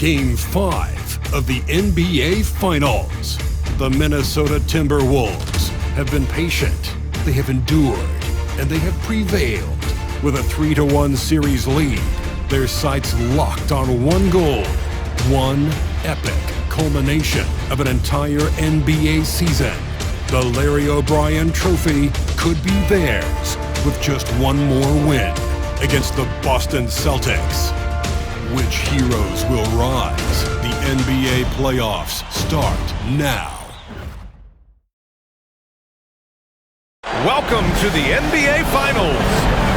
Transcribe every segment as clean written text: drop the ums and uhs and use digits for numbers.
Game 5 of the NBA Finals. The Minnesota Timberwolves have been patient, they have endured, and they have prevailed. With a 3-1 series lead, their sights locked on one goal, one epic culmination of an entire NBA season. The Larry O'Brien Trophy could be theirs with just one more win against the Boston Celtics. Which heroes will rise? The NBA playoffs start now. Welcome to the NBA Finals.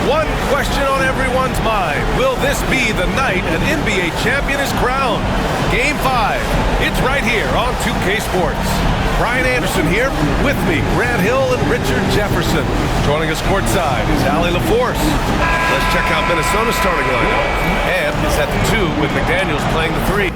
One question on everyone's mind. Will this be the night an NBA champion is crowned? Game 5. It's right here on 2K Sports. Brian Anderson here. With me, Grant Hill and Richard Jefferson. Joining us courtside is Allie LaForce. Let's check out Minnesota's starting lineup. And is at the 2 with McDaniels playing the 3.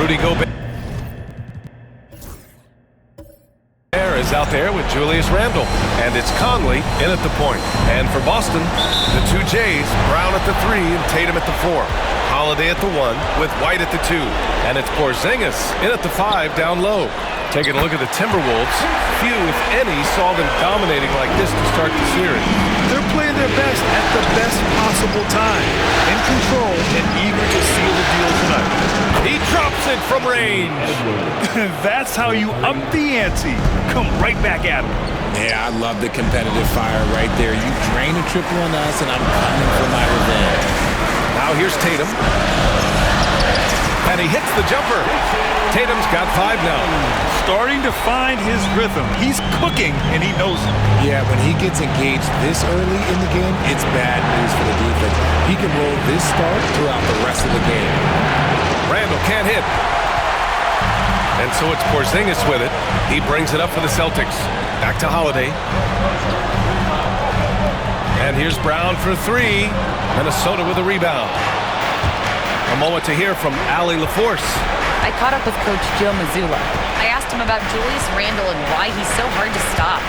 Rudy Gobert is out there with Julius Randle. And it's Conley in at the point. And for Boston, the 2 J's, Brown at the 3 and Tatum at the 4. Holiday at the 1 with White at the 2. And it's Porzingis in at the 5 down low. Taking a look at the Timberwolves, few, if any, saw them dominating like this to start the series. They're playing their best at the best possible time. In control and eager to seal the deal tonight. He drops it from range. That's how you up the ante. Come right back at him. Yeah, I love the competitive fire right there. You drain a triple on us, and I'm coming for my revenge. Now here's Tatum. And he hits the jumper. Tatum's got 5 now. Starting to find his rhythm. He's cooking, and he knows it. Yeah, when he gets engaged this early in the game, it's bad news for the defense. He can roll this start throughout the rest of the game. Randle can't hit. And so it's Porzingis with it. He brings it up for the Celtics. Back to Holiday. And here's Brown for 3. Minnesota with a rebound. A moment to hear from Allie LaForce. I caught up with Coach Joe Mazzulla. I asked him about Julius Randle and why he's so hard to stop.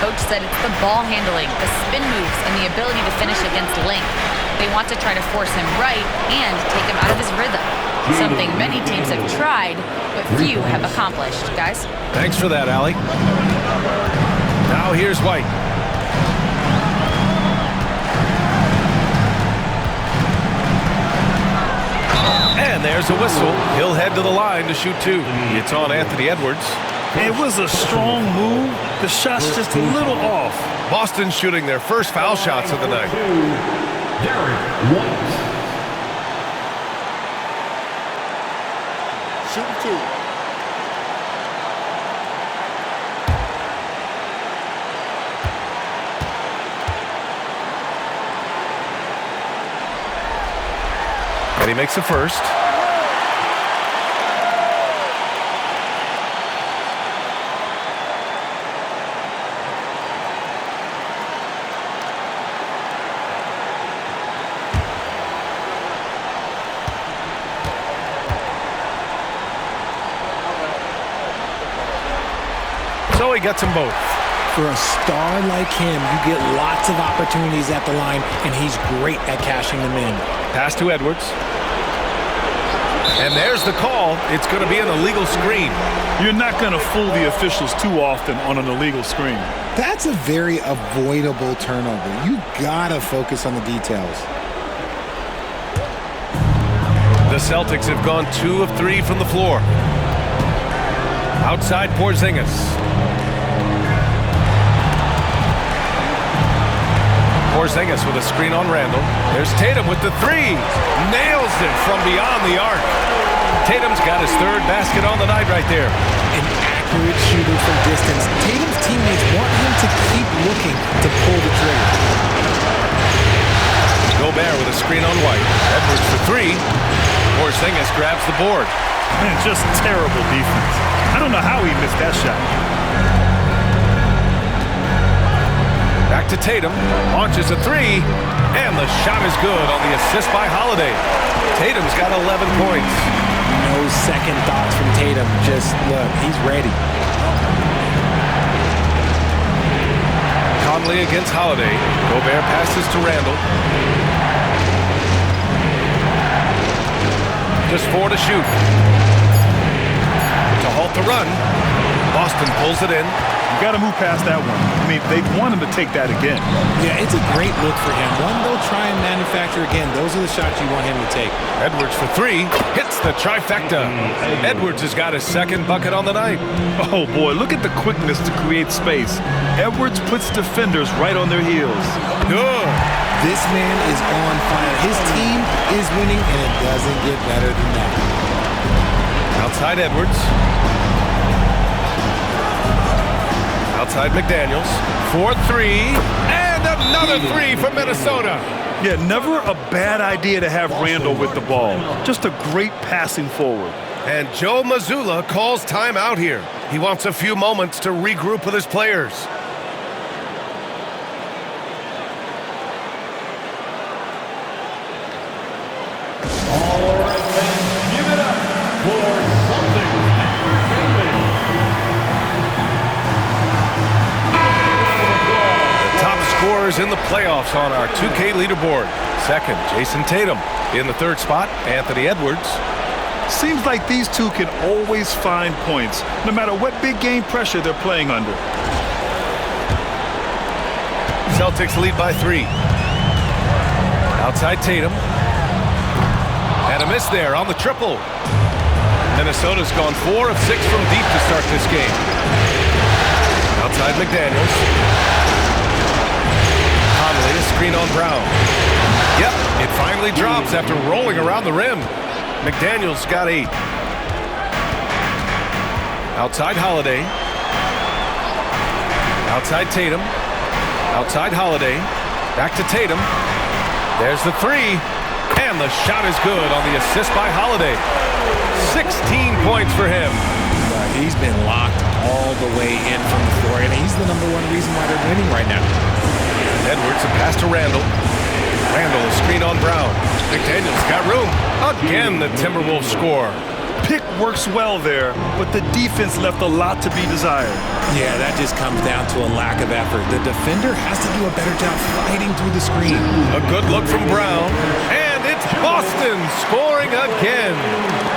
Coach said it's the ball handling, the spin moves, and the ability to finish against length. They want to try to force him right and take him out of his rhythm. Something many teams have tried, but few have accomplished. Guys? Thanks for that, Allie. Now here's White. And there's a whistle. He'll head to the line to shoot 2. It's on Anthony Edwards. It was a strong move. The shot's just a little off. Boston shooting their first foul shots of the night. Shooting 2. And he makes the first. So he gets them both. For a star like him, you get lots of opportunities at the line, and he's great at cashing them in. Pass to Edwards. And there's the call. It's going to be an illegal screen. You're not going to fool the officials too often on an illegal screen. That's a very avoidable turnover. You gotta focus on the details. The Celtics have gone 2 of 3 from the floor. Outside Porzingis. Porzingis with a screen on Randall. There's Tatum with the three. Nails it from beyond the arc. Tatum's got his third basket on the night right there. An accurate shooter from distance. Tatum's teammates want him to keep looking to pull the trigger. Gobert with a screen on White. Edwards for three. Porzingis grabs the board. Man, just terrible defense. I don't know how he missed that shot. Back to Tatum, launches a three, and the shot is good on the assist by Holiday. Tatum's got 11 points. No second thoughts from Tatum. Just look, he's ready. Conley against Holiday. Gobert passes to Randall. Just 4 to shoot. To halt the run, Boston pulls it in. You got to move past that one. I mean, they want him to take that again. Yeah, it's a great look for him. One they'll try and manufacture again. Those are the shots you want him to take. Edwards for three, hits the trifecta. Edwards has got his second bucket on the night. Oh, boy, look at the quickness to create space. Edwards puts defenders right on their heels. Good. This man is on fire. His team is winning, and it doesn't get better than that. Outside Edwards. Outside McDaniels. 4-3. And another three for Minnesota. Yeah, never a bad idea to have Randall with the ball. Just a great passing forward. And Joe Mazzulla calls timeout here. He wants a few moments to regroup with his players. Scorers in the playoffs on our 2K leaderboard. Second, Jason Tatum. In the third spot, Anthony Edwards. Seems like these two can always find points, no matter what big game pressure they're playing under. Celtics lead by 3. Outside Tatum. And a miss there on the triple. Minnesota's gone 4 of 6 from deep to start this game. Outside McDaniels. Conley, a screen on Brown. Yep, it finally drops after rolling around the rim. McDaniels got 8. Outside Holiday. Outside Tatum. Outside Holiday. Back to Tatum. There's the three. And the shot is good on the assist by Holiday. 16 points for him. He's been locked all the way in from the floor, and he's the #1 reason why they're winning right now. Edwards, a pass to Randall. Randall, a screen on Brown. McDaniels got room. Again, the Timberwolves score. Pick works well there, but the defense left a lot to be desired. Yeah, that just comes down to a lack of effort. The defender has to do a better job fighting through the screen. A good look from Brown. And it's Boston scoring again.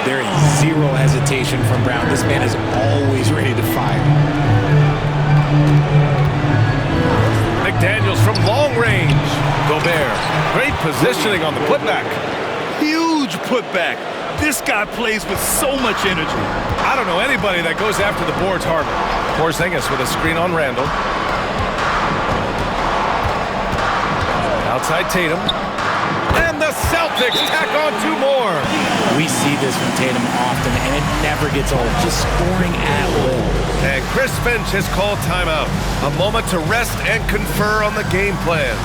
There is zero hesitation from Brown. This man is always ready to fire. McDaniels from long range. Gobert, great positioning on the putback. Huge putback. This guy plays with so much energy. I don't know anybody that goes after the boards harder. Porzingis with a screen on Randall. Outside Tatum. And the Celtics tack on 2 more. We see this from Tatum often, and it never gets old. Just scoring at will. And Chris Finch has called timeout. A moment to rest and confer on the game plan.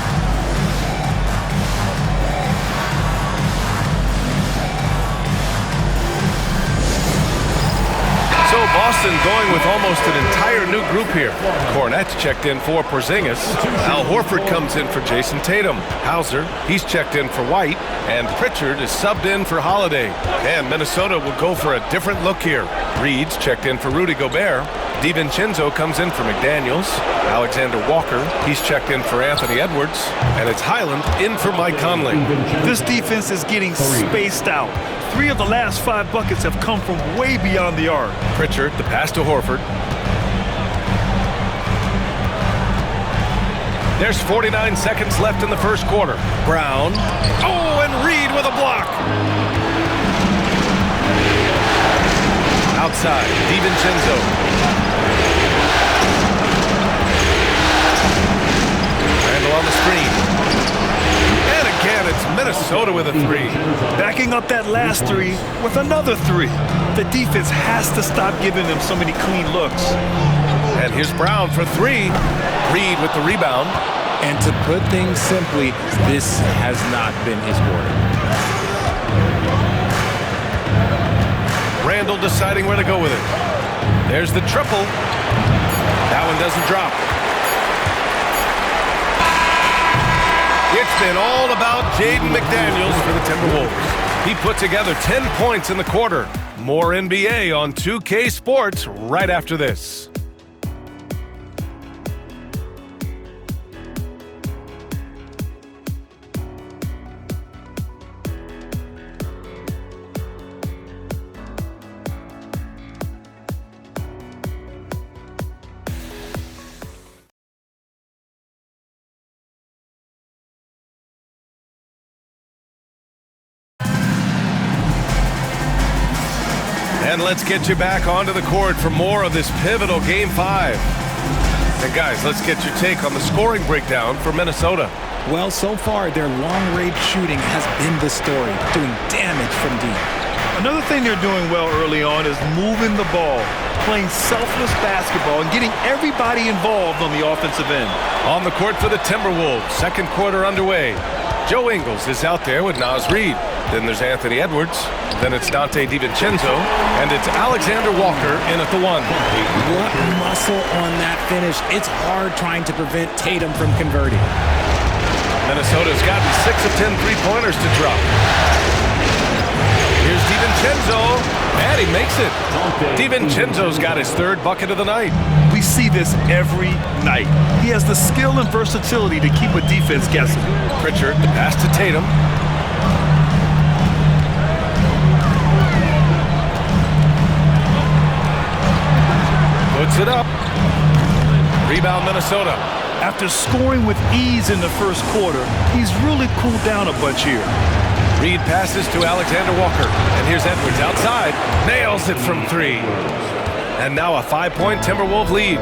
So Boston going with almost an entire new group here. Kornet's checked in for Porzingis. Al Horford comes in for Jason Tatum. Hauser, he's checked in for White. And Pritchard is subbed in for Holiday. And Minnesota will go for a different look here. Reed's checked in for Rudy Gobert. DiVincenzo comes in for McDaniels. Alexander Walker, he's checked in for Anthony Edwards. And it's Highland in for Mike Conley. This defense is getting spaced out. 3 of the last 5 buckets have come from way beyond the arc. Pritchard, the pass to Horford. There's 49 seconds left in the first quarter. Brown. Oh, and Reed with a block. Outside, DiVincenzo. Randall on the screen. Minnesota with a three. Backing up that last three with another three. The defense has to stop giving them so many clean looks. And here's Brown for three. Reed with the rebound. And to put things simply, this has not been his quarter. Randall deciding where to go with it. There's the triple. That one doesn't drop. It's been all about Jaden McDaniels for the Timberwolves. He put together 10 points in the quarter. More NBA on 2K Sports right after this. And let's get you back onto the court for more of this pivotal Game 5. And guys, let's get your take on the scoring breakdown for Minnesota. Well, so far, their long-range shooting has been the story, doing damage from deep. Another thing they're doing well early on is moving the ball, playing selfless basketball, and getting everybody involved on the offensive end. On the court for the Timberwolves, second quarter underway. Joe Ingles is out there with Naz Reid. Then there's Anthony Edwards. Then it's Dante DiVincenzo. And it's Alexander Walker in at the one. What muscle on that finish. It's hard trying to prevent Tatum from converting. Minnesota's gotten 6 of 10 three-pointers to drop. Here's DiVincenzo. And he makes it. DiVincenzo's got his third bucket of the night. We see this every night. He has the skill and versatility to keep a defense guessing. Pritchard, the pass to Tatum. Puts it up. Rebound Minnesota. After scoring with ease in the first quarter, he's really cooled down a bunch here. Reed passes to Alexander Walker. And here's Edwards outside. Nails it from three. And now a 5-point Timberwolf lead.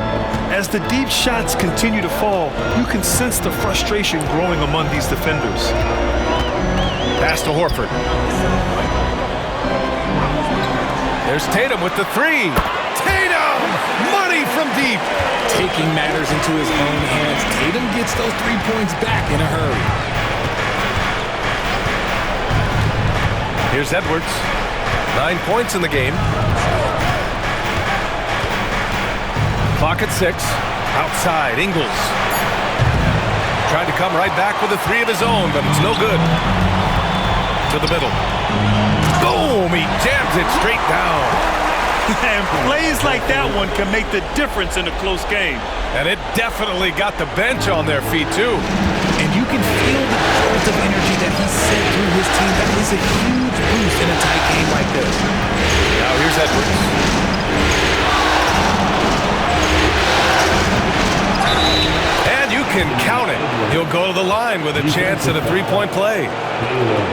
As the deep shots continue to fall, you can sense the frustration growing among these defenders. Pass to Horford. There's Tatum with the three. Tatum! Money from deep. Taking matters into his own hands, Tatum gets those 3 points back in a hurry. Here's Edwards. 9 points in the game. Clock at 6. Outside, Ingles. Tried to come right back with a three of his own, but it's no good. To the middle. Boom! He jams it straight down. And plays like that one can make the difference in a close game. And it definitely got the bench on their feet, too. And you can feel the jolt of energy that he sent through his team. That is a huge boost in a tight game like this. Now here's Edwards. And you can count it. He'll go to the line with a chance at a three-point play.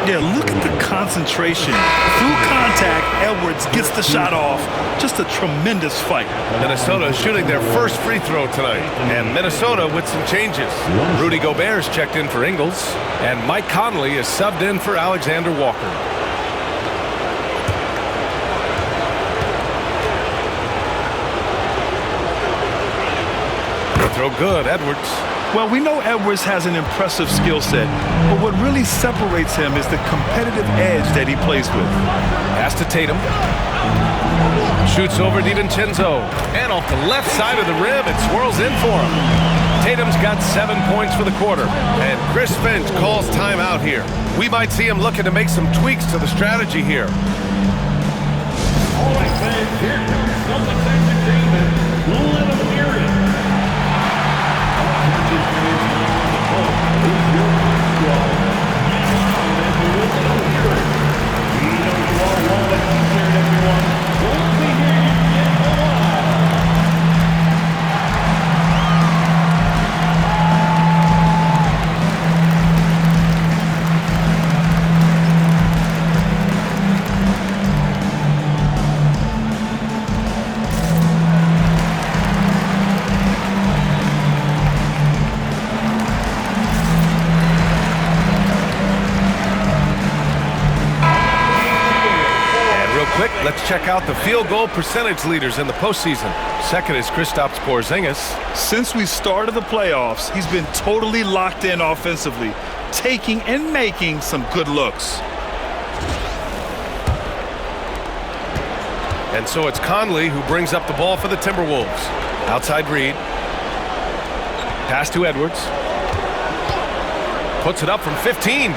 Yeah, look at the concentration. Through contact, Edwards gets the shot off. Just a tremendous fight. Minnesota shooting their first free throw tonight. And Minnesota with some changes. Rudy Gobert's checked in for Ingles. And Mike Conley is subbed in for Alexander Walker. Throw good, Edwards. Well, we know Edwards has an impressive skill set, but what really separates him is the competitive edge that he plays with. Pass to Tatum. Shoots over DiVincenzo. And off the left side of the rim, it swirls in for him. Tatum's got 7 points for the quarter. And Chris Finch calls timeout here. We might see him looking to make some tweaks to the strategy here. All right, fans, here comes Celtics entertainment. Let them hear it. check out the field goal percentage leaders in the postseason. Second is Kristaps Porzingis. Since we started the playoffs, he's been totally locked in offensively, taking and making some good looks. And so it's Conley who brings up the ball for the Timberwolves. Outside Reed. Pass to Edwards. Puts it up from 15.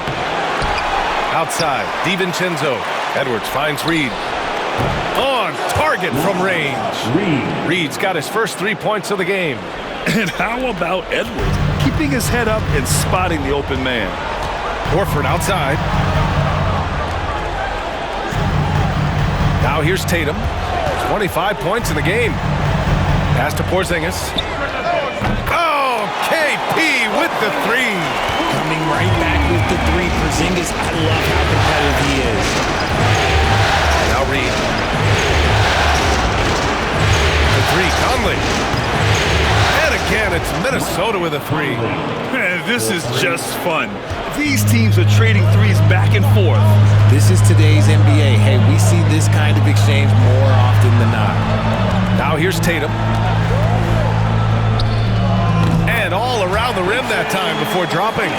Outside, DiVincenzo. Edwards finds Reed. On target from range. Reed's got his first 3 points of the game. And how about Edwards? Keeping his head up and spotting the open man. Horford outside. Now here's Tatum. 25 points in the game. Pass to Porzingis. Oh, KP with the three. Coming right back with the three. Porzingis, I love how competitive he is. Now Reed. The three, Conley. And again, it's Minnesota with a three. Man, this is just fun. These teams are trading threes back and forth. This is today's NBA. Hey, we see this kind of exchange more often than not. Now here's Tatum. And all around the rim that time before dropping.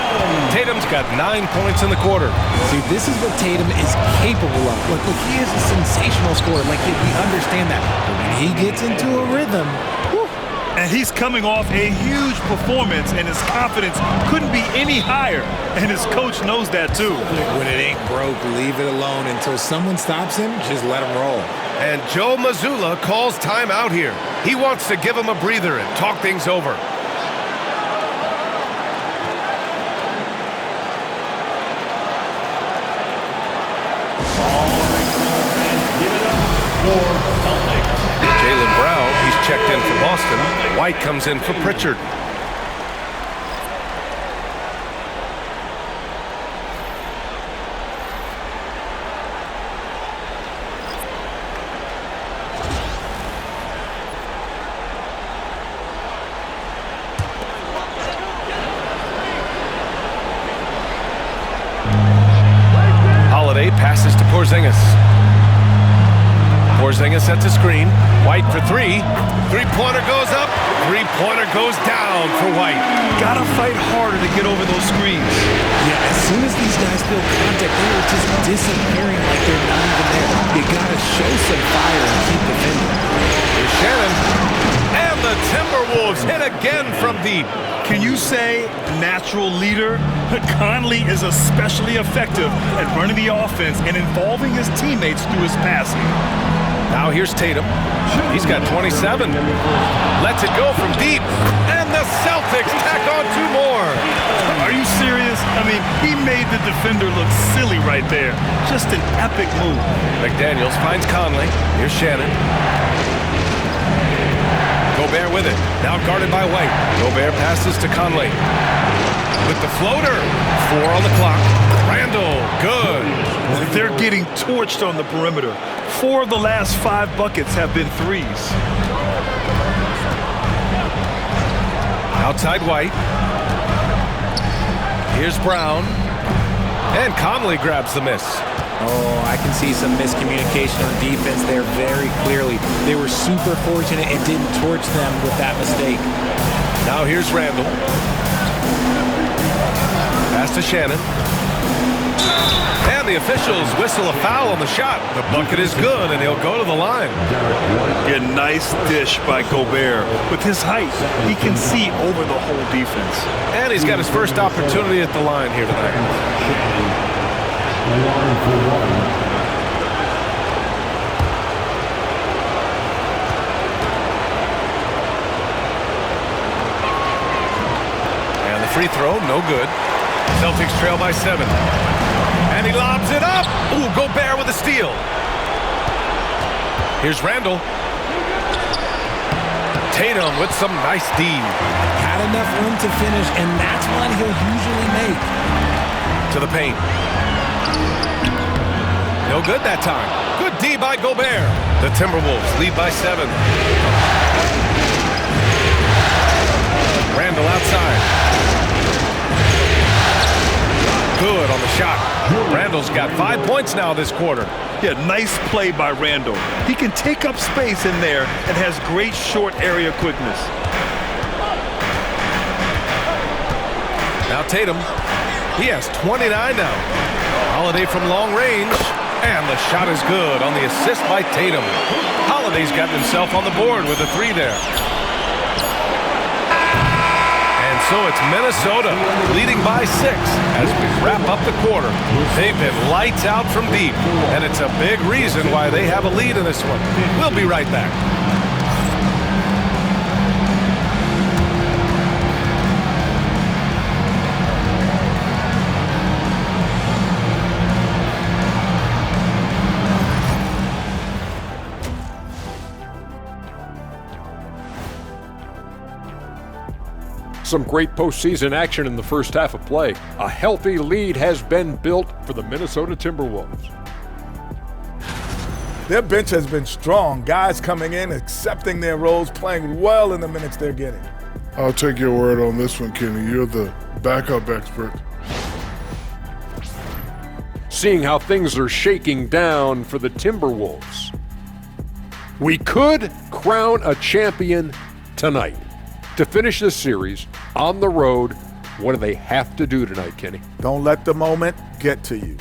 Tatum's got 9 points in the quarter. See, this is what Tatum is capable of. Look, he is a sensational scorer. Like, we understand that. But when he gets into a rhythm, and he's coming off a huge performance, and his confidence couldn't be any higher. And his coach knows that too. When it ain't broke, leave it alone until someone stops him. Just let him roll. And Joe Mazzulla calls timeout here. He wants to give him a breather and talk things over. Jaylen Brown, he's checked in for Boston. White comes in for Pritchard. Holiday passes to Porzingis. Porzingis sets a screen. White for three. Three-pointer goes up. Three-pointer goes down for White. Gotta fight harder to get over those screens. Yeah, as soon as these guys feel contact, they are just disappearing like they're not even there. You gotta show some fire and keep defending. Here's Shannon. And the Timberwolves hit again from deep. Can you say natural leader? Conley is especially effective at running the offense and involving his teammates through his passing. Now here's Tatum. He's got 27. Lets it go from deep. And the Celtics tack on 2 more. Are you serious? I mean, he made the defender look silly right there. Just an epic move. McDaniels finds Conley. Here's Shannon. Gobert with it. Now guarded by White. Gobert passes to Conley. With the floater. 4 on the clock. Randall, good. They're getting torched on the perimeter. 4 of the last 5 buckets have been threes. Outside White. Here's Brown. And Conley grabs the miss. Oh, I can see some miscommunication on defense there very clearly. They were super fortunate it didn't torch them with that mistake. Now here's Randall. Pass to Shannon. And the officials whistle a foul on the shot. The bucket is good, and he'll go to the line. A nice dish by Gobert. With his height, he can see over the whole defense. And he's got his first opportunity at the line here tonight. And the free throw, no good. Celtics trail by 7. And he lobs it up. Ooh, Gobert with a steal. Here's Randall. Tatum with some nice D. Had enough room to finish, and that's one he'll usually make. To the paint. No good that time. Good D by Gobert. The Timberwolves lead by 7. Randall outside. Good on the shot. Randall's got 5 points now this quarter. Yeah, nice play by Randall. He can take up space in there and has great short area quickness. Now Tatum. He has 29 now. Holiday from long range. And the shot is good on the assist by Tatum. Holiday's gotten himself on the board with a 3 there. And so it's Minnesota leading by 6 as we wrap up the quarter. They've been lights out from deep, and it's a big reason why they have a lead in this one. We'll be right back. Some great postseason action in the first half of play. A healthy lead has been built for the Minnesota Timberwolves. Their bench has been strong. Guys coming in, accepting their roles, playing well in the minutes they're getting. I'll take your word on this one, Kenny. You're the backup expert. Seeing how things are shaking down for the Timberwolves. We could crown a champion tonight. To finish this series on the road, what do they have to do tonight, Kenny? Don't let the moment get to you.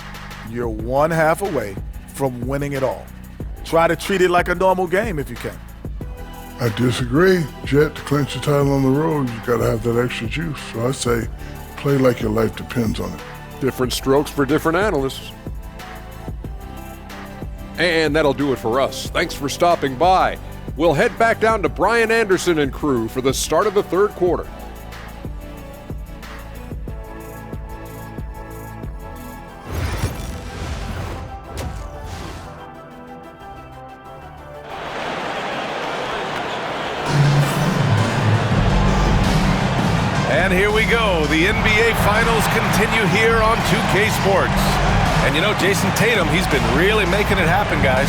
You're one half away from winning it all. Try to treat it like a normal game if you can. I disagree. Jet, to clinch the title on the road, you got to have that extra juice. So I say play like your life depends on it. Different strokes for different analysts. And that'll do it for us. Thanks for stopping by. We'll head back down to Brian Anderson and crew for the start of the third quarter. And here we go. The NBA Finals continue here on 2K Sports. And you know, Jason Tatum, he's been really making it happen, guys.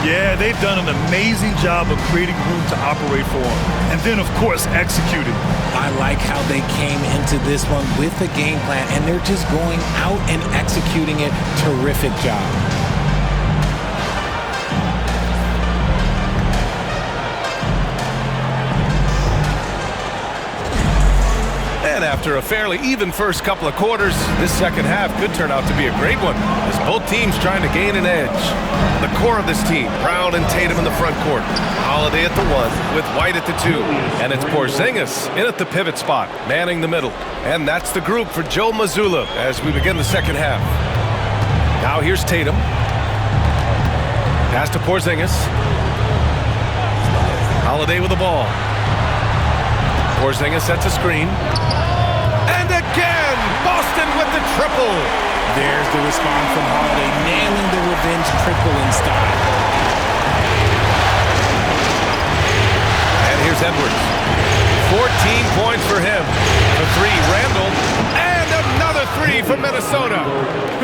Yeah, they've done an amazing job of creating room to operate for him. And then, of course, executing. I like how they came into this one with a game plan, and they're just going out and executing it. Terrific job. And after a fairly even first couple of quarters, this second half could turn out to be a great one as both teams trying to gain an edge. The core of this team, Brown and Tatum in the front court. Holiday at the 1 with White at the 2. And it's Porzingis in at the pivot spot, manning the middle. And that's the group for Joe Mazzulla as we begin the second half. Now here's Tatum. Pass to Porzingis. Holiday with the ball. Porzingis sets a screen. And again, Boston with the triple. There's the response from Holiday, nailing the revenge triple in style. And here's Edwards. 14 points for him. The 3, Randall. And another 3 for Minnesota.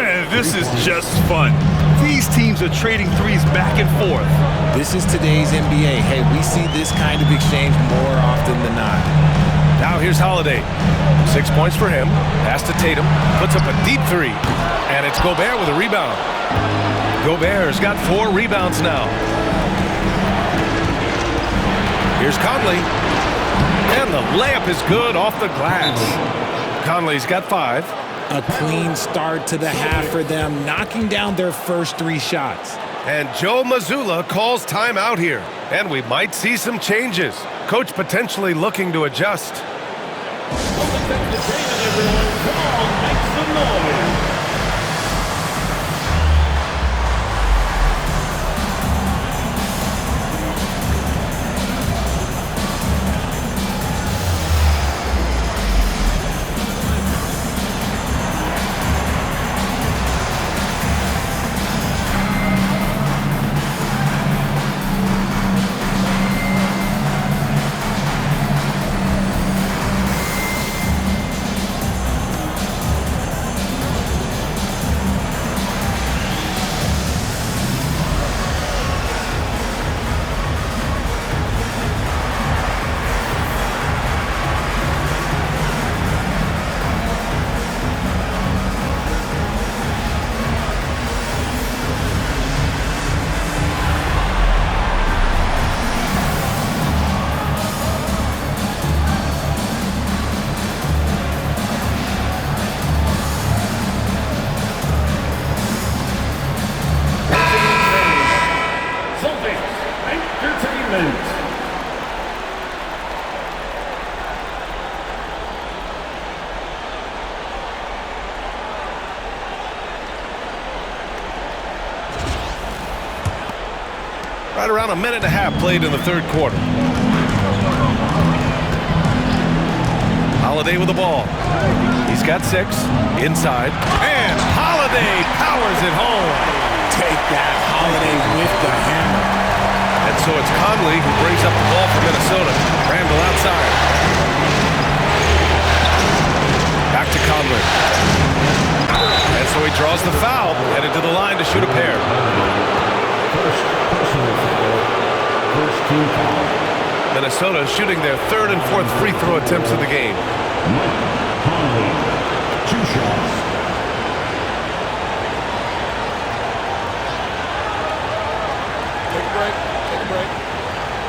Man, this is just fun. These teams are trading threes back and forth. This is today's NBA. Hey, we see this kind of exchange more often than not. Now here's Holiday. 6 points for him. Pass to Tatum. Puts up a deep 3. And it's Gobert with a rebound. Gobert's got 4 rebounds now. Here's Conley. And the layup is good off the glass. Conley's got 5. A clean start to the half for them, knocking down their first 3 shots. And Joe Mazzulla calls timeout here. And we might see some changes. Coach potentially looking to adjust. Everyone, come on, make some noise. Right around a minute and a half played in the third quarter. Holiday with the ball. He's got 6. Inside. And Holiday powers it home. Take that, Holiday with the hammer. And so it's Conley who brings up the ball for Minnesota. Randle outside. Back to Conley. And so he draws the foul, headed to the line to shoot a pair. First team foul. Minnesota shooting their 3rd and 4th free throw attempts of the game. Mike Conley, 2 shots. Take a break. Take a break.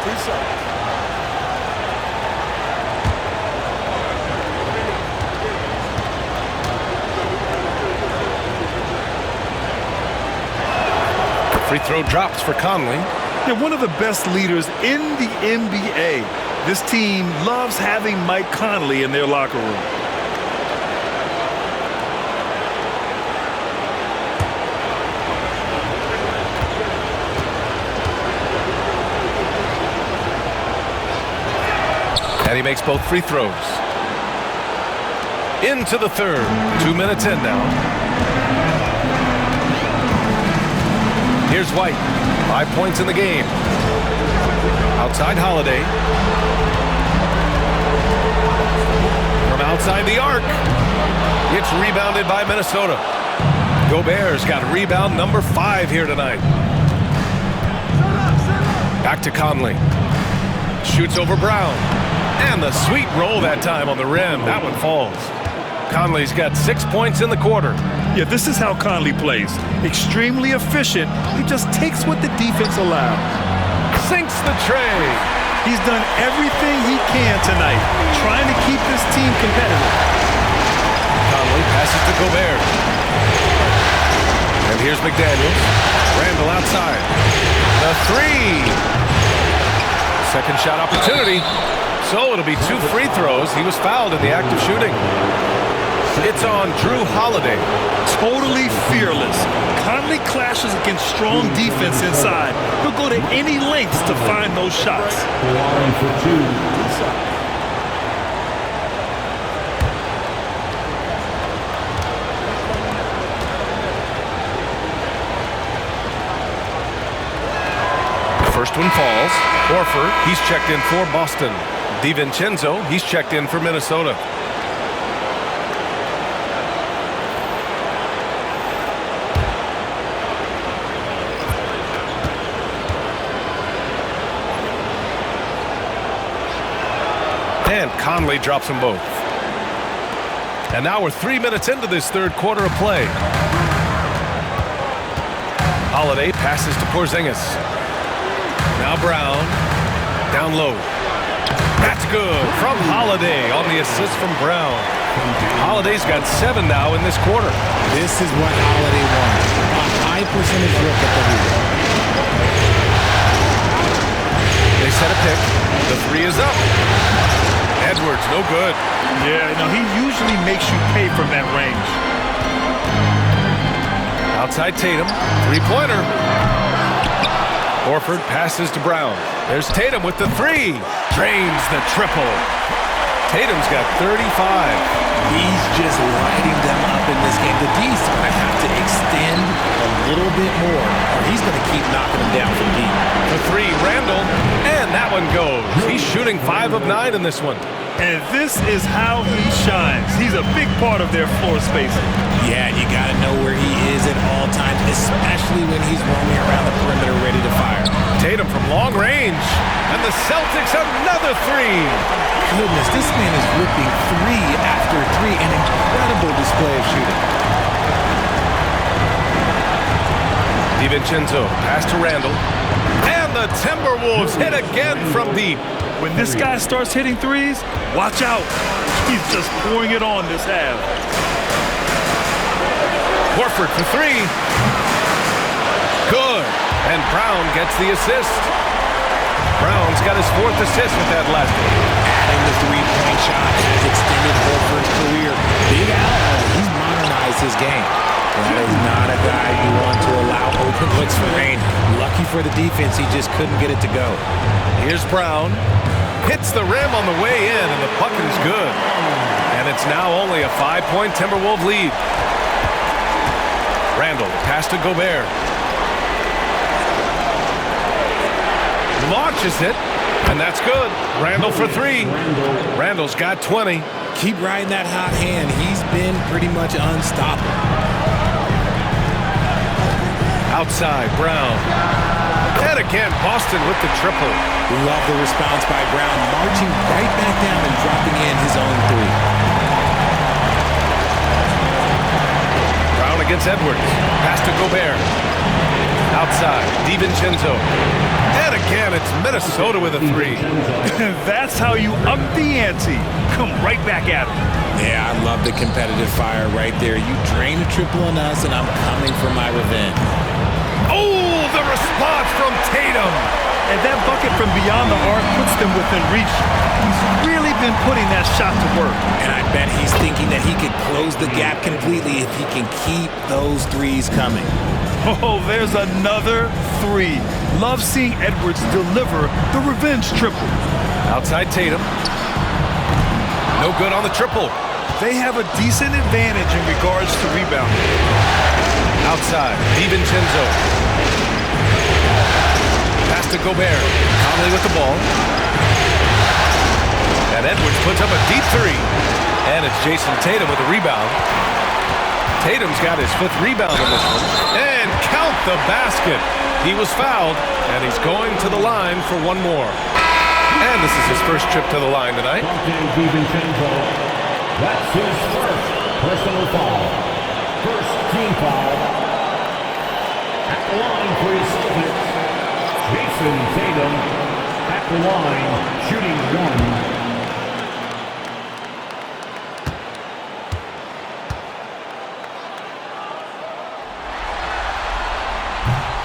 2 seconds. Free throw drops for Conley. They're one of the best leaders in the NBA. This team loves having Mike Conley in their locker room. And he makes both free throws. Into the third. 2 minutes in now. Here's White. 5 points in the game. Outside Holiday. From outside the arc. It's rebounded by Minnesota. Gobert's got rebound number 5 here tonight. Back to Conley. Shoots over Brown. And the sweet roll that time on the rim. That one falls. Conley's got 6 points in the quarter. Yeah, this is how Conley plays. Extremely efficient. He just takes what the defense allows. Sinks the tray. He's done everything he can tonight, trying to keep this team competitive. Conley passes to Gobert. And here's McDaniels. Randle outside. The 3. Second shot opportunity. So it'll be 2 free throws. He was fouled in the act of shooting. It's on Drew Holiday. Totally fearless. Conley clashes against strong defense inside. He'll go to any lengths to find those shots. Line for 2. First one falls. Horford, he's checked in for Boston. DiVincenzo, he's checked in for Minnesota. And Conley drops them both. And now we're 3 minutes into this third quarter of play. Holiday passes to Porzingis. Now Brown, down low. That's good from Holiday on the assist from Brown. Holiday's got 7 now in this quarter. This is what Holiday wants. A high percentage look at the hoop. They set a pick. The 3 is up. Edwards, no good. Yeah, no, he usually makes you pay from that range. Outside Tatum, 3-pointer. Horford passes to Brown. There's Tatum with the 3. Drains the triple. Tatum's got 35. He's just lighting them up in this game. The D's going to have to extend a little bit more, or he's going to keep knocking them down from deep. The 3, Randle, and that one goes. He's shooting 5 of 9 in this one. And this is how he shines. He's a big part of their floor spacing. Yeah, you got to know where he is at all times, especially when he's roaming around the perimeter ready to fire. Tatum from long range. And the Celtics another 3. Goodness, this man is ripping 3 after 3. An incredible display of shooting. DiVincenzo pass to Randle. And the Timberwolves hit again from deep. When this guy starts hitting threes, watch out. He's just pouring it on this half. Horford for 3. Good. And Brown gets the assist. Brown's got his 4th assist with that last one. Adding the 3-point shot has extended Horford's career. Big Al, he's modernized his game. That is not a guy you want to allow open looks for Rain. Lucky for the defense, he just couldn't get it to go. Here's Brown. Hits the rim on the way in, and the bucket is good. And it's now only a 5-point Timberwolves lead. Randall, pass to Gobert. Launches it, and that's good. Randall for three. Randall's got 20. Keep riding that hot hand. He's been pretty much unstoppable. Outside, Brown. And again, Boston with the triple. Love the response by Brown, marching right back down and dropping in his own three. Brown against Edwards. Pass to Gobert. Outside, DiVincenzo. And again, it's Minnesota with a three. That's how you up the ante. Come right back at him. Yeah, I love the competitive fire right there. You drain a triple on us, and I'm coming for my revenge. Oh, the response from Tatum. And that bucket from beyond the arc puts them within reach. He's really been putting that shot to work. And I bet he's thinking that he could close the gap completely if he can keep those threes coming. Oh, there's another three. Love seeing Edwards deliver the revenge triple. Outside Tatum. No good on the triple. They have a decent advantage in regards to rebounding. Outside, DiVincenzo. Pass to Gobert. Conley with the ball. And Edwards puts up a deep three. And it's Jason Tatum with the rebound. Tatum's got his 5th rebound on this one. And count the basket. He was fouled, and he's going to the line for one more. And this is his first trip to the line tonight. That's his first personal foul. First team foul. At the line for his Celtics, Jason Tatum. At the line, shooting one.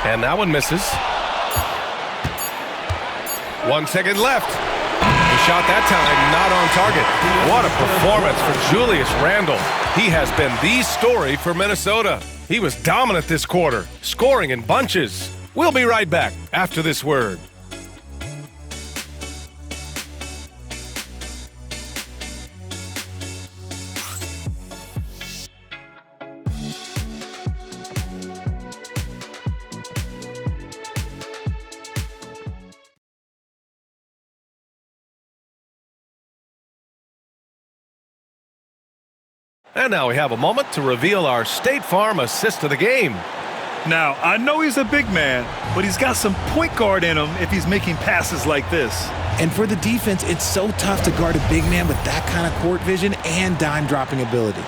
And that one misses. 1 second left. The shot that time not on target. What a performance for Julius Randle. He has been the story for Minnesota. He was dominant this quarter, scoring in bunches. We'll be right back after this word. And now we have a moment to reveal our State Farm assist of the game. Now, I know he's a big man, but he's got some point guard in him if he's making passes like this. And for the defense, it's so tough to guard a big man with that kind of court vision and dime-dropping ability.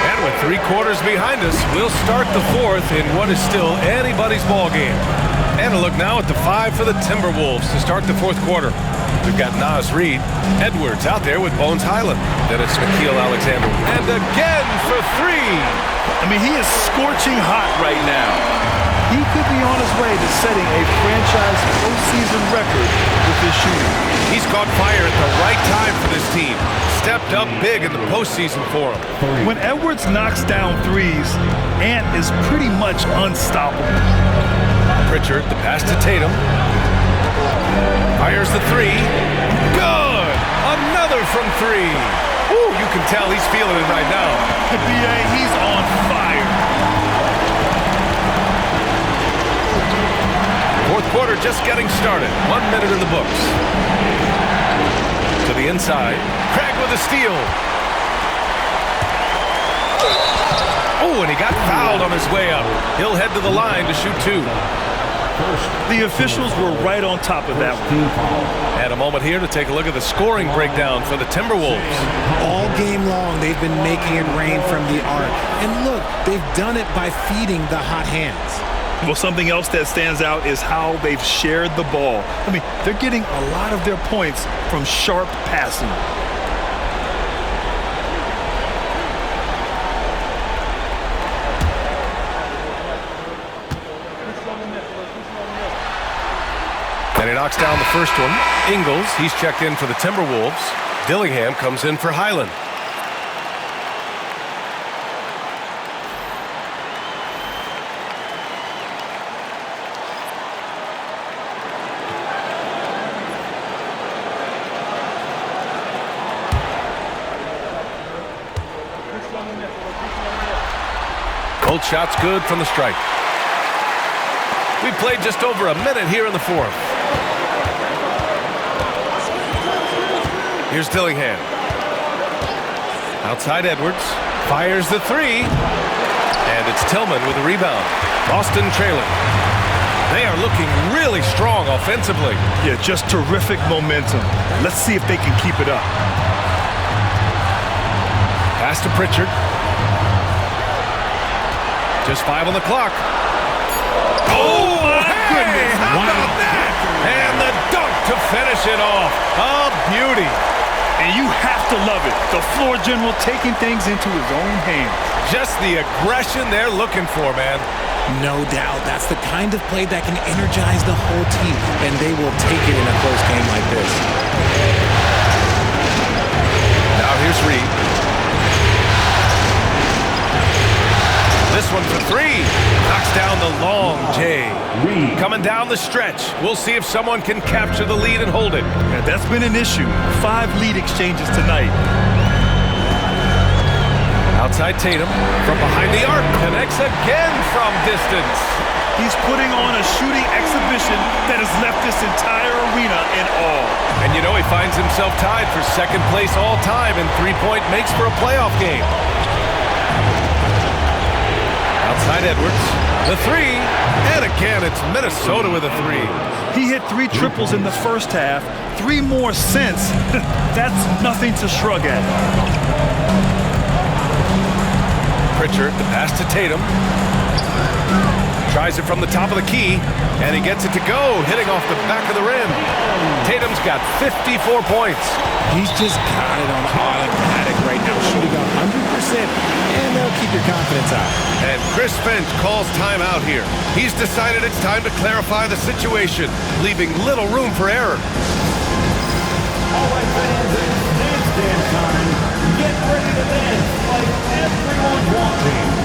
And with 3 quarters behind us, we'll start the 4th in what is still anybody's ball game. And a look now at the 5 for the Timberwolves to start the 4th quarter. We've got Naz Reid, Edwards out there with Bones Highland. Then it's Nickeil Alexander. And again for 3. I mean, he is scorching hot right now. He could be on his way to setting a franchise postseason record with his shooting. He's caught fire at the right time for this team. Stepped up big in the postseason for him. When Edwards knocks down threes, Ant is pretty much unstoppable. Pritchard, the pass to Tatum. Fires the 3. Good! Another from 3. Ooh, you can tell he's feeling it right now. B.A., he's on fire. 4th quarter just getting started. 1 minute in the books. To the inside. Craig with a steal. Oh, and he got fouled on his way up. He'll head to the line to shoot 2. The officials were right on top of that one. And a moment here to take a look at the scoring breakdown for the Timberwolves. All game long, they've been making it rain from the arc. And look, they've done it by feeding the hot hands. Well, something else that stands out is how they've shared the ball. I mean, they're getting a lot of their points from sharp passing. And it knocks down the first one. Ingles, he's checked in for the Timberwolves. Dillingham comes in for Highland. Both shots good from the stripe. We played just over a minute here in the fourth. Here's Dillingham. Outside Edwards. Fires the three. And it's Tillman with a rebound. Boston trailing. They are looking really strong offensively. Yeah, just terrific momentum. Let's see if they can keep it up. Pass to Pritchard. Just 5 on the clock. Oh, my goodness! How about that? And the dunk to finish it off. A beauty. And you have to love it. The floor general taking things into his own hands. Just the aggression they're looking for, man. No doubt. That's the kind of play that can energize the whole team, and they will take it in a close game like this. Now here's Reed. This one for three. Knocks down the long J. Coming down the stretch. We'll see if someone can capture the lead and hold it. Yeah, that's been an issue. 5 lead exchanges tonight. Outside Tatum. From behind the arc. Connects again from distance. He's putting on a shooting exhibition that has left this entire arena in awe. And you know he finds himself tied for second place all time in three-point makes for a playoff game. Outside Edwards, the three, and again it's Minnesota with a three. He hit 3 triples in the first half, 3 more since. That's nothing to shrug at. Pritchard, the pass to Tatum. Tries it from the top of the key, and he gets it to go, hitting off the back of the rim. Tatum's got 54 points. He's just got it on automatic right now, shooting 100%, and they'll keep your confidence out. And Chris Finch calls timeout here. He's decided it's time to clarify the situation, leaving little room for error. All right, fans, it's dance time. Get ready to dance like everyone's watching.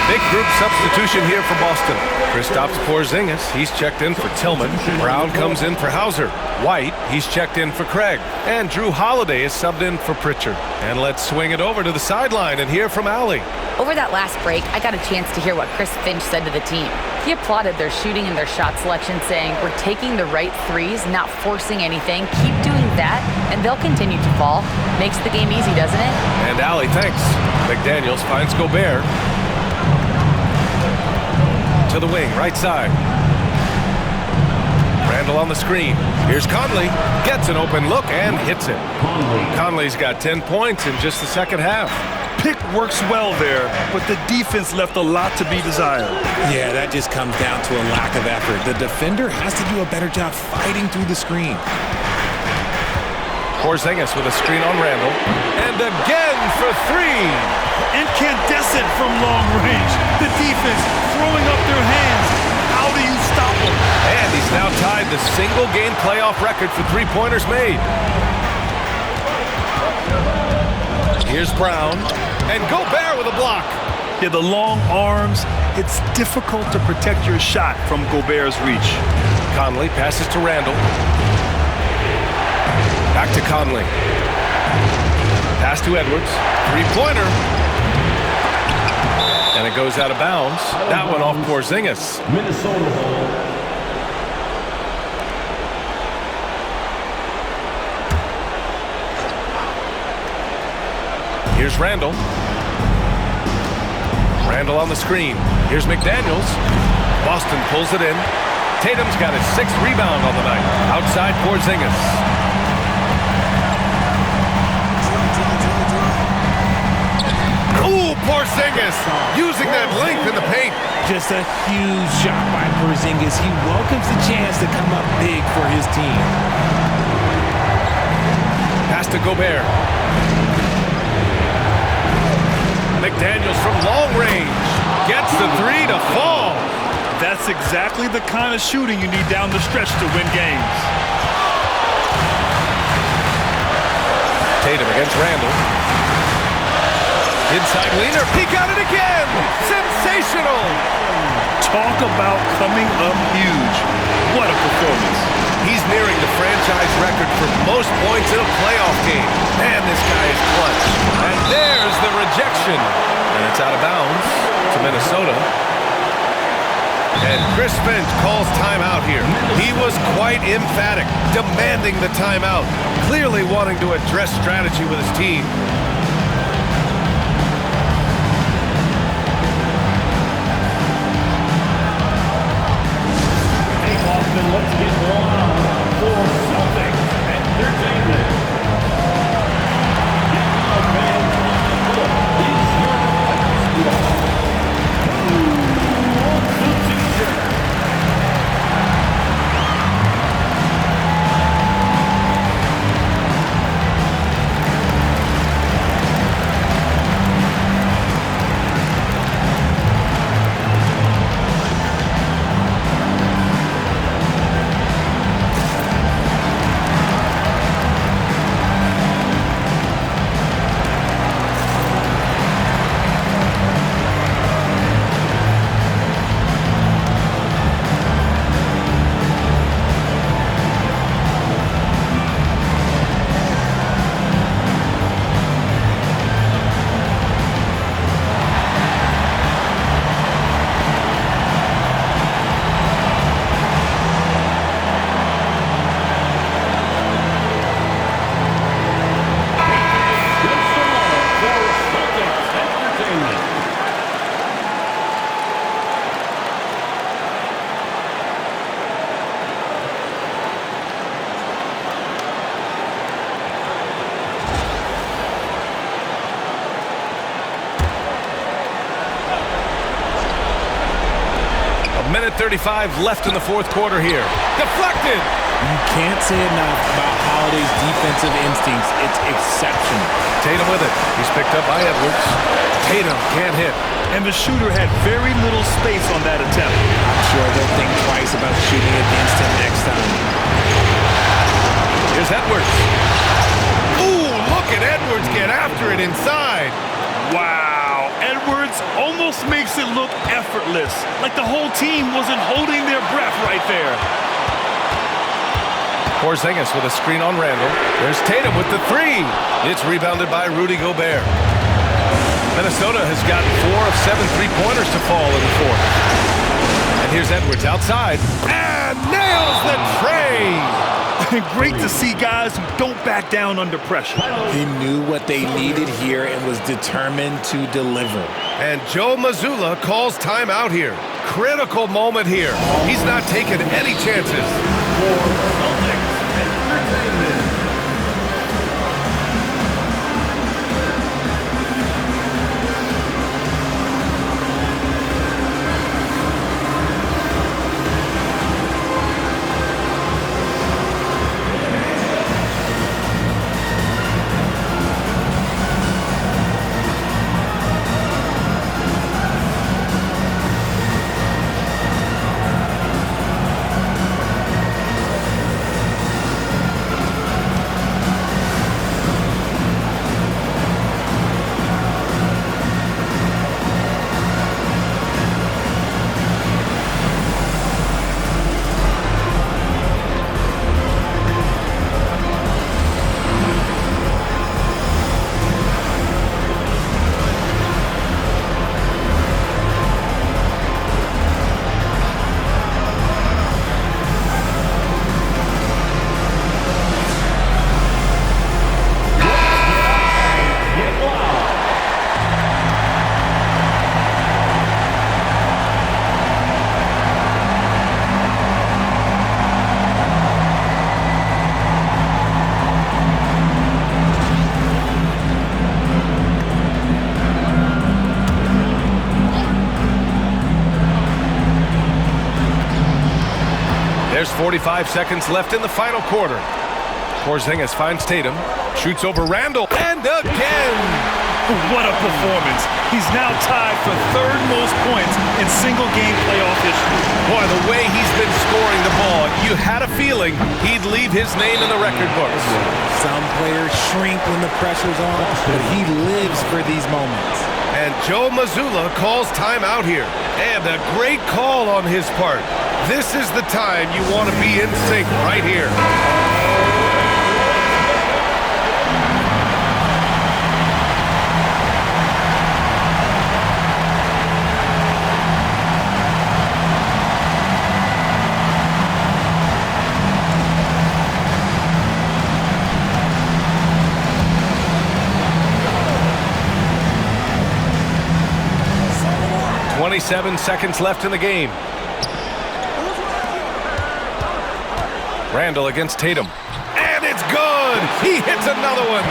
Big group substitution here for Boston. Kristaps Porzingis, he's checked in for Tillman. Brown comes in for Hauser. White, he's checked in for Craig. And Drew Holiday is subbed in for Pritchard. And let's swing it over to the sideline and hear from Allie. Over that last break, I got a chance to hear what Chris Finch said to the team. He applauded their shooting and their shot selection, saying, "We're taking the right threes, not forcing anything. Keep doing that, and they'll continue to fall." Makes the game easy, doesn't it? And Allie thanks. McDaniels finds Gobert. To the wing, right side. Randall on the screen. Here's Conley. Gets an open look and hits it. Conley's got 10 points in just the second half. Pick works well there, but the defense left a lot to be desired. Yeah, that just comes down to a lack of effort. The defender has to do a better job fighting through the screen. Porzingis with a screen on Randall. And again for three. Incandescent from long range. The defense throwing up their hands. How do you stop them? And he's now tied the single-game playoff record for three-pointers made. Here's Brown. And Gobert with a block. Yeah, the long arms. It's difficult to protect your shot from Gobert's reach. Conley passes to Randall. Back to Conley. Pass to Edwards. Three-pointer. And it goes out of bounds. That one off Porzingis. Minnesota ball. Here's Randall. Randall on the screen. Here's McDaniels. Boston pulls it in. Tatum's got his 6th rebound on the night. Outside Porzingis. Ooh, Porzingis using that length in the paint. Just a huge shot by Porzingis. He welcomes the chance to come up big for his team. Pass to Gobert. McDaniels from long range gets the 3 to fall. That's exactly the kind of shooting you need down the stretch to win games. Tatum against Randall. Inside leaner, he got it again! Sensational! Talk about coming up huge. What a performance. He's nearing the franchise record for most points in a playoff game. Man, this guy is clutch. And there's the rejection. And it's out of bounds to Minnesota. And Chris Finch calls timeout here. He was quite emphatic, demanding the timeout, clearly wanting to address strategy with his team. Hey, Boston, let's get on for Celtics Entertainment. Minute 35 left in the fourth quarter here. Deflected! You can't say enough about Holiday's defensive instincts. It's exceptional. Tatum with it. He's picked up by Edwards. Tatum can't hit. And the shooter had very little space on that attempt. I'm sure they'll think twice about shooting against him next time. Here's Edwards. Ooh, look at Edwards get after it inside. Wow, Edwards almost makes it look effortless, like the whole team wasn't holding their breath right there. Porzingis with a screen on Randall. There's Tatum with the 3. It's rebounded by Rudy Gobert. Minnesota has gotten 4 of 7 3-pointers to fall in the fourth. And here's Edwards outside and nails the tray. Great to see guys who don't back down under pressure. He knew what they needed here and was determined to deliver. And Joe Mazzulla calls timeout here. Critical moment here. He's not taking any chances. For Celtics Entertainment. There's 45 seconds left in the final quarter. Porzingis finds Tatum, shoots over Randle, and again! What a performance. He's now tied for third most points in single-game playoff history. Boy, the way he's been scoring the ball, you had a feeling he'd leave his name in the record books. Some players shrink when the pressure's on, but he lives for these moments. And Joe Mazzulla calls timeout here. And a great call on his part. This is the time you want to be in sync right here. Seven seconds left in the game. Randle against Tatum. And it's good! He hits another one!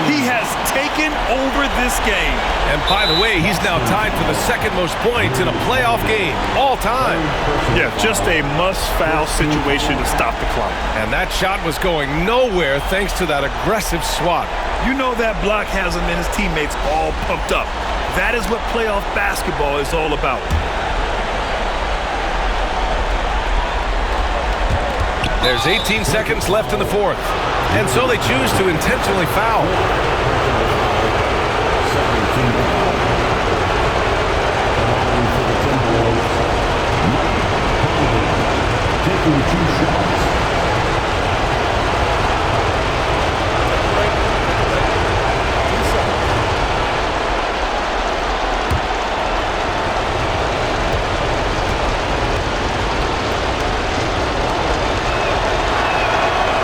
He has taken over this game. And by the way, he's now tied for the second most points in a playoff game all time. Yeah, just a must-foul situation to stop the clock. And that shot was going nowhere thanks to that aggressive swat. You know that block has him and his teammates all pumped up. That is what playoff basketball is all about. There's 18 seconds left in the fourth. And so they choose to intentionally foul. Taking 2 shots.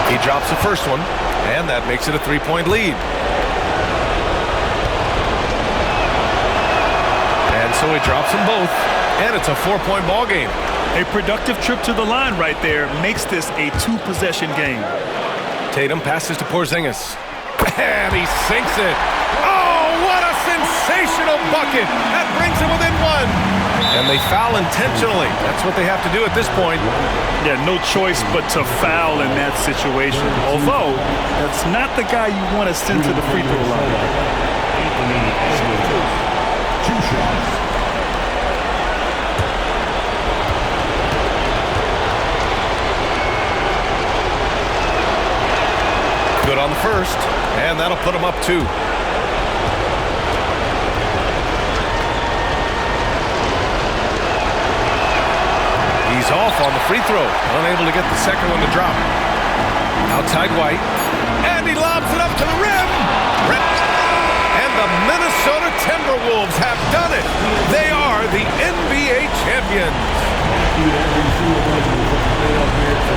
He drops the first one, and that makes it a 3-point lead. And so he drops them both, and it's a 4-point ball game. A productive trip to the line right there makes this a 2-possession game. Tatum passes to Porzingis, and he sinks it. Oh, what a sensational bucket! That brings him within one. And they foul intentionally. That's what they have to do at this point. Yeah, no choice but to foul in that situation. Although, that's not the guy you want to send to the free throw line. 2 shots. Good on the first, and that'll put him up 2. He's off on the free throw, unable to get the second one to drop. Outside White, and he lobs it up to the rim. And the Minnesota Timberwolves have done it. They are the NBA champions.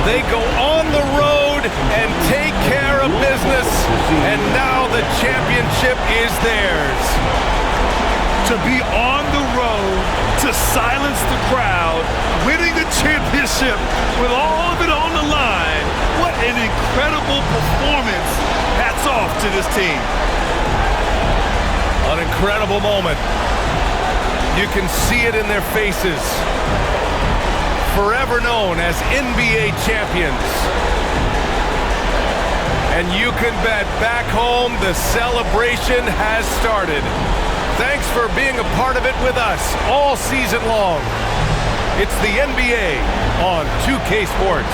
They go on the road and take care of business, and now the championship is theirs. To be on the road, to silence the crowd, winning the championship with all of it on the line. What an incredible performance. Hats off to this team. An incredible moment. You can see it in their faces. Forever known as NBA champions. And you can bet back home the celebration has started. Thanks for being a part of it with us all season long. It's the NBA on 2K Sports.